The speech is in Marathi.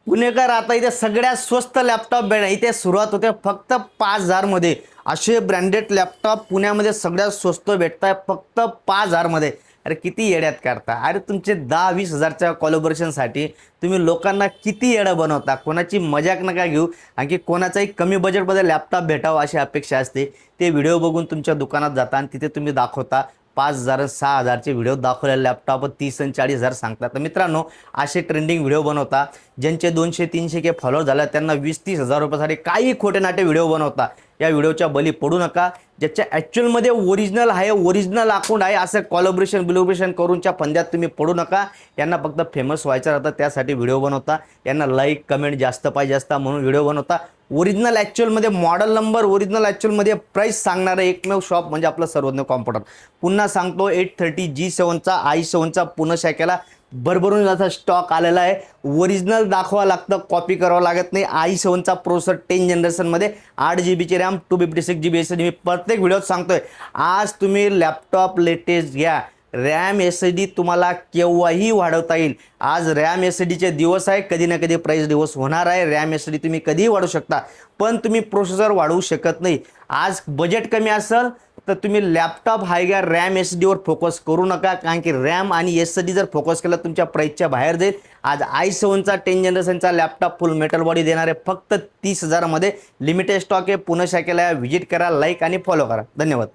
पुणेकर आता इथे सगळ्यात स्वस्त लॅपटॉप भेटणार इथे सुरुवात होते फक्त 5,000 मध्ये। असे ब्रँडेड लॅपटॉप पुण्यामध्ये सगळ्यात स्वस्त भेटताय फक्त 5,000 मध्ये। अरे किती येड्यात करता, अरे तुमचे 10-20 हजारच्या कोलॅबोरेशनसाठी तुम्ही लोकांना किती येडं बनवता। कोणाची मजाक नका घेऊ, आणखी कोणाचाही कमी बजेटमध्ये लॅपटॉप भेटावा अशी अपेक्षा असते। ते व्हिडिओ बघून तुमच्या दुकानात जाता आणि तिथे तुम्ही दाखवता 5,000 6,000चे व्हिडिओ दाखवलेले लॅपटॉप 30 आणि 40,000 सांगतात। तर मित्रांनो, असे ट्रेंडिंग व्हिडिओ बनवता, ज्यांचे 200-300 के फॉलोअर झाले त्यांना 20-30 हजार रुपयासाठी काही खोटे नाटे व्हिडिओ बनवता। या व्हिडिओच्या बली पडू नका। ज्याच्या ॲक्च्युअलमध्ये ओरिजिनल आहे, ओरिजिनल अकाउंट आहे, असं कोलॅबोरेशन करूनच्या फंद्यात तुम्ही पडू नका। यांना फक्त फेमस व्हायचं राहतं, त्यासाठी व्हिडिओ बनवता। यांना लाईक कमेंट जास्त पाहिजे असता म्हणून व्हिडिओ बनवता। ओरिजिनल ॲक्च्युअलमध्ये मॉडेल नंबर, ओरिजिनल ॲक्च्युअलमध्ये प्राईस सांगणारं एकमेव शॉप म्हणजे आपलं सर्वज्ञ कॉम्प्युटर। पुन्हा सांगतो, 830 G7चा i7चा पुणे शाखेला भरभरून जाता स्टॉक आलेला आहे। ओरिजिनल दाखवा लागतं, कॉपी करावं लागत नाही। i7चा प्रोसेसर 10 जनरेशनमध्ये 8 GB रॅम 256 GB SSD। मी प्रत्येक व्हिडिओत सांगतोय, आज तुम्ही लॅपटॉप लेटेस्ट घ्या, रॅम SSD तुम्हाला केव्हाही वाढवता येईल। आज रॅम SSDचे दिवस आहे, कधी ना कधी प्राइस दिवस होणार आहे। रॅम SSD तुम्ही कधीही वाढवू शकता, पण तुम्ही प्रोसेसर वाढवू शकत नाही। आज बजेट कमी असेल तर तुम्ही लॅपटॉप हाय घ्या, रॅम SSDवर फोकस करू नका, कारण की रॅम आणि SSD जर फोकस केला तुमच्या प्राइसच्या बाहेर जाईल। आज i7चा 10 जनरेशनचा लॅपटॉप फुल मेटल बॉडी देणार आहे फक्त 30,000 मध्ये। लिमिटेड स्टॉक आहे, पुणे शाखेला व्हिजिट करा, लाईक आणि फॉलो करा। धन्यवाद।